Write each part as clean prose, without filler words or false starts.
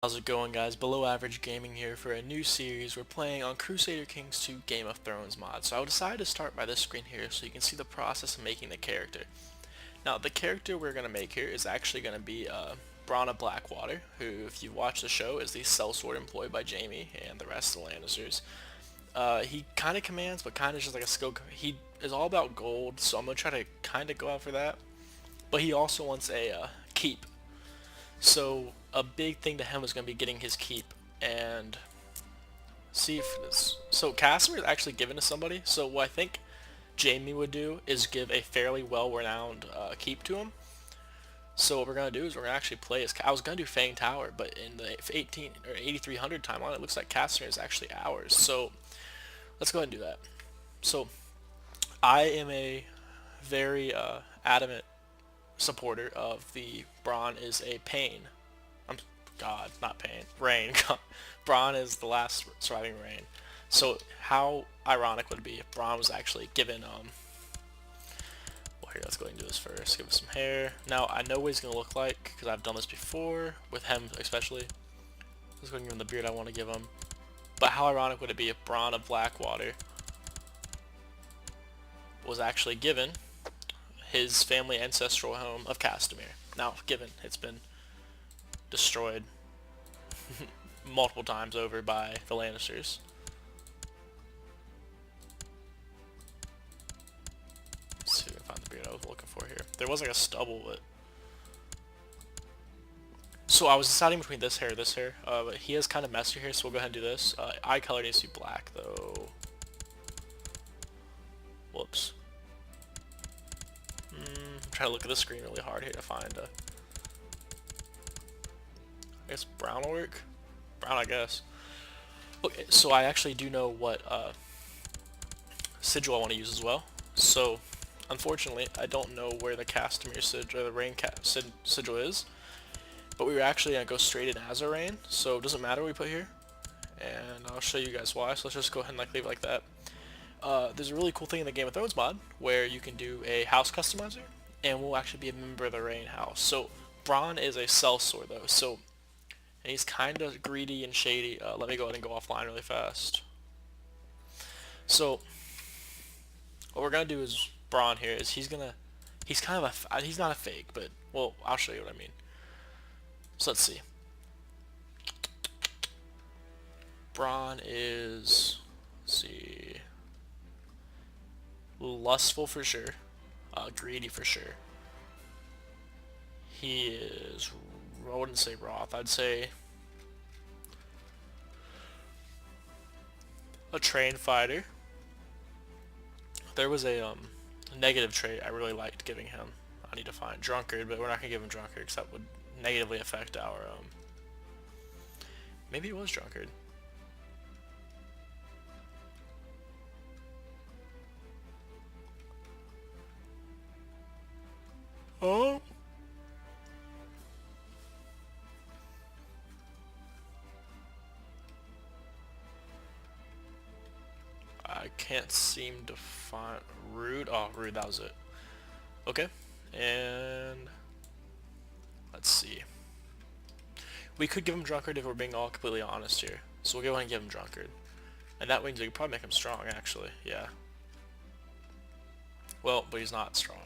How's it going, guys? Below Average Gaming here for a new series. We're playing on Crusader Kings 2 Game of Thrones mod. So I decided to start by this screen here so you can see the process of making the character. Now, the character we're going to make here is actually going to be Bronn of Blackwater, who, if you've watched the show, is the sellsword employed by Jaime and the rest of the Lannisters. He kind of commands, but kind of just like a skill. He is all about gold, so I'm going to try to kind of go out for that. But he also wants a keep. So a big thing to him is going to be getting his keep and see if this. So Castamere is actually given to somebody. So what I think Jaime would do is give a fairly well-renowned keep to him. So what we're gonna do is we're gonna actually play as. I was gonna do Fang Tower, but in the 18 or 8300 timeline, it looks like Castamere is actually ours. So let's go ahead and do that. So I am a very adamant supporter of the Bronn is a pain. God, not pain. Reyne. Bronn is the last surviving Reyne. So how ironic would it be if Bronn was actually given well, here, let's go ahead and do this first. Give him some hair. Now I know what he's gonna look like because I've done this before with him especially. Let's go ahead and give him the beard I want to give him. But how ironic would it be if Bronn of Blackwater was actually given his family ancestral home of Castamere? Now, given it's been destroyed multiple times over by the Lannisters. Let's see if we can find the beard I was looking for here. There was like a stubble, but so I was deciding between this hair, but he has kind of messy hair, so we'll go ahead and do this. Eye color needs to be black, though. Whoops. I'm trying to look at the screen really hard here to find I guess brown will work. Brown, I guess. Okay, so I actually do know what sigil I want to use as well. So, unfortunately, I don't know where the Castamere sigil or the Reyne sigil is, but we were actually gonna go straight in as a Reyne, so it doesn't matter what we put here, and I'll show you guys why. So let's just go ahead and leave it like that. There's a really cool thing in the Game of Thrones mod where you can do a house customizer, and we'll actually be a member of the Reyne house. So Bronn is a sellsword though, so. And he's kind of greedy and shady. Let me go ahead and go offline really fast. So, what we're gonna do is Bronn here is he's kind of he's not a fake, but well, I'll show you what I mean. So let's see. Bronn is, let's see, lustful for sure, greedy for sure. He is, I wouldn't say Roth. I'd say a trained fighter. There was a negative trait I really liked giving him. I need to find drunkard, but we're not gonna give him drunkard because that would negatively affect our maybe it was drunkard. Oh. I can't seem to find rude. Oh, rude, that was it. Okay, and let's see. We could give him drunkard if we're being all completely honest here. So we'll go ahead and give him drunkard. And that means we could probably make him strong, actually. Yeah. Well, but he's not strong.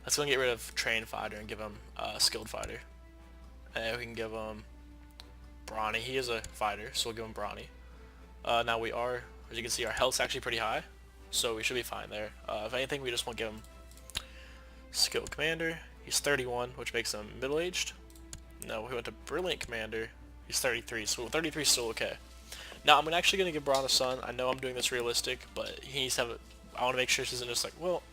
Let's go and get rid of trained fighter and give him skilled fighter. And we can give him brawny. He is a fighter, so we'll give him brawny. Now we are, as you can see, our health's actually pretty high, so we should be fine there. If anything, we just want to give him skilled commander. He's 31, which makes him middle-aged. No, we went to brilliant commander. He's 33, so 33 is still okay. Now I'm actually going to give Bronn a son. I know I'm doing this realistic, but he needs to have I want to make sure this isn't just like, well,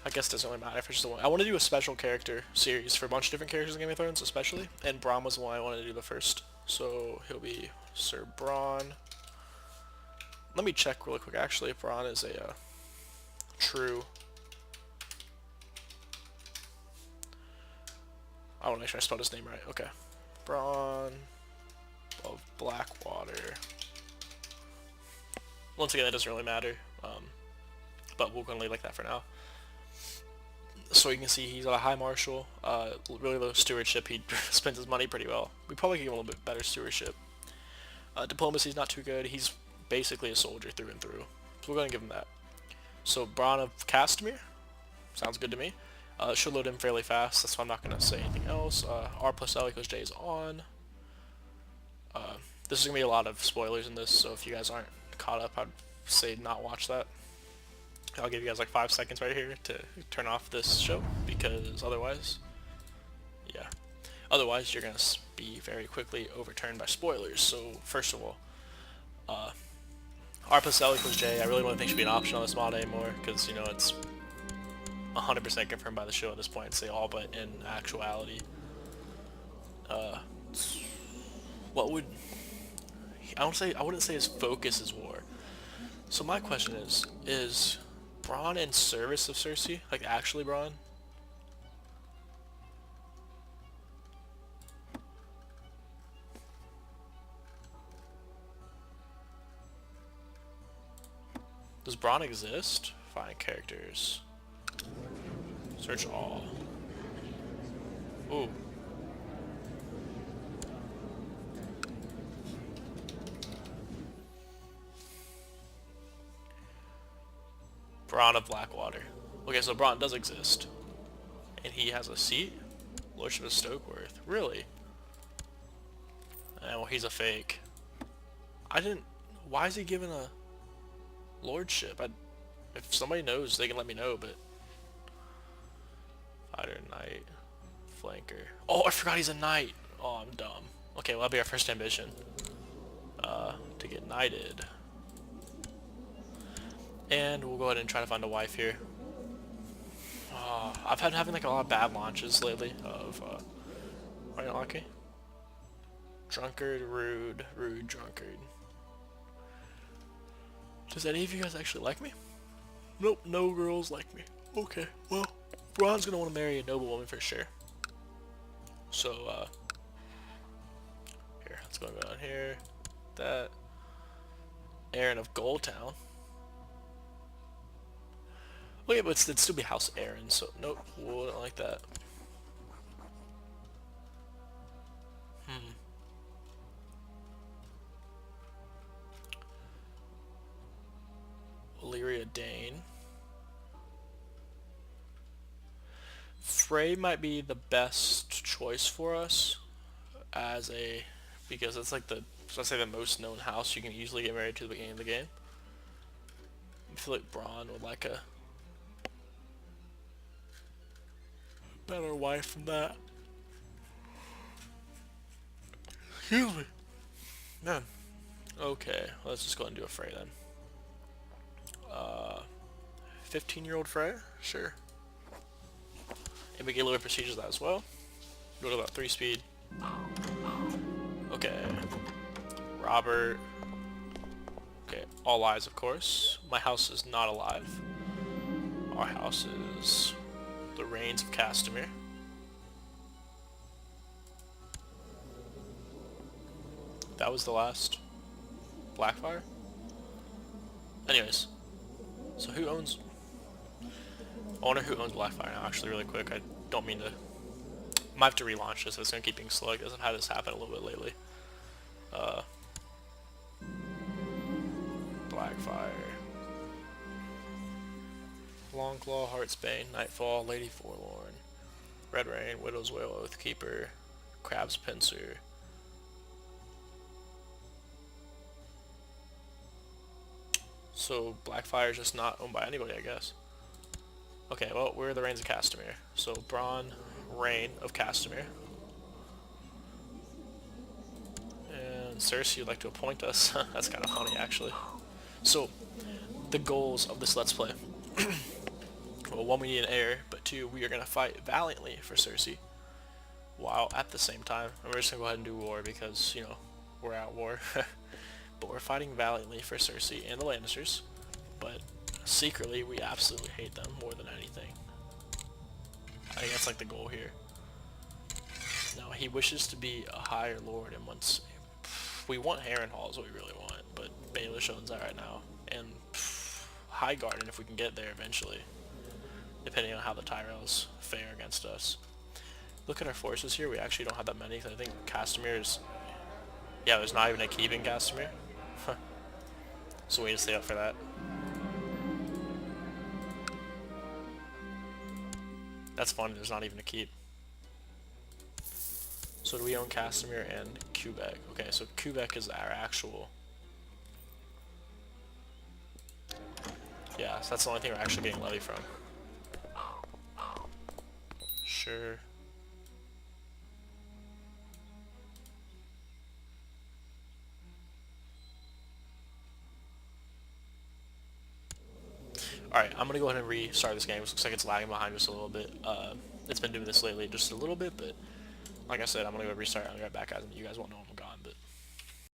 I guess it doesn't really matter if it's just the one. I want to do a special character series for a bunch of different characters in Game of Thrones, especially, and Bronn was the one I wanted to do the first. So he'll be Ser Bronn. Let me check really quick, actually, if Bronn is a true. I want to make sure I spelled his name right. Okay. Bronn of Blackwater. Once again, that doesn't really matter, but we're going to leave like that for now. So you can see he's a high marshal, really low stewardship. He spends his money pretty well. We probably could give him a little bit better stewardship. Diplomacy's not too good. He's basically a soldier through and through. So we're going to give him that. So Bronn of Castamere, sounds good to me. Should load in fairly fast, that's why I'm not going to say anything else. R plus L equals J is on. This is going to be a lot of spoilers in this, so if you guys aren't caught up, I'd say not watch that. I'll give you guys like 5 seconds right here to turn off this show, because otherwise, yeah. Otherwise, you're going to be very quickly overturned by spoilers. So, first of all, R plus L equals J, I really don't think should be an option on this mod anymore, because, you know, it's 100% confirmed by the show at this point, say all but in actuality. What would... I wouldn't say his focus is war. So my question is Bronn in service of Cersei? Like, actually Bronn? Does Bronn exist? Find characters. Search all. Ooh. Bronn of Blackwater. Okay, so Bronn does exist. And he has a seat? Lordship of Stokeworth. Really? Well, he's a fake. I didn't... Why is he given a lordship? If somebody knows, they can let me know, but... Fighter, knight, flanker. Oh, I forgot he's a knight! Oh, I'm dumb. Okay, well, that'll be our first ambition. To get knighted. And we'll go ahead and try to find a wife here. I've been having like a lot of bad launches lately of right, lucky. Drunkard, rude, drunkard. Does any of you guys actually like me? Nope, no girls like me. Okay, well, Bronn's gonna want to marry a noble woman for sure. So here, let's go down here. That Aaron of Goldtown. Okay, but it'd still be House Aaron, so nope, wouldn't like that. Illyria Dane. Frey might be the best choice for us as a, because it's like the, let's say the most known house you can easily get married to at the beginning of the game. I feel like Bronn would like a better wife than that. Excuse me. Man. Okay, let's just go ahead and do a Frey then. 15-year-old Frey? Sure. And we get a little bit of procedures that as well. Go to about 3 speed. Okay. Robert. Okay, all lives of course. My house is not alive. Our house is the Reynes of Castamere. That was the last Blackfire? Anyways. So who owns... I wonder who owns Blackfire now, actually, really quick. I don't mean to... I might have to relaunch this, it's going to keep being slow, because I've had this happen a little bit lately. Blackfire. Longclaw, Heartsbane, Nightfall, Lady Forlorn, Red Rain, Widow's Wail, Oathkeeper, Crab's Pincer. So Blackfire is just not owned by anybody, I guess. Okay, well, we're the Reynes of Castamere. So Bronn, Reyne of Castamere. And Cersei would like to appoint us. That's kind of funny, actually. So, the goals of this Let's Play. Well, 1, we need an heir, but 2, we are going to fight valiantly for Cersei. While at the same time, and we're just going to go ahead and do war because, you know, we're at war. But we're fighting valiantly for Cersei and the Lannisters. But secretly, we absolutely hate them more than anything. I think that's like the goal here. Now, he wishes to be a higher lord and wants... We want Harrenhal is what we really want, but Baelish owns that right now. And Highgarden if we can get there eventually. depending on how the Tyrells fare against us. Look at our forces here. We actually don't have that many. I think Castamere is... Yeah, there's not even a keep in Castamere. So we need to stay up for that. That's fun. There's not even a keep. So do we own Castamere and Quebec? Okay, so Quebec is our actual... Yeah, so that's the only thing we're actually getting levy from. Sure. Alright, I'm gonna go ahead and restart this game. It looks like it's lagging behind just a little bit. It's been doing this lately just a little bit, but like I said, I'm gonna go restart. I'll be right back, guys, and you guys won't know I'm gone.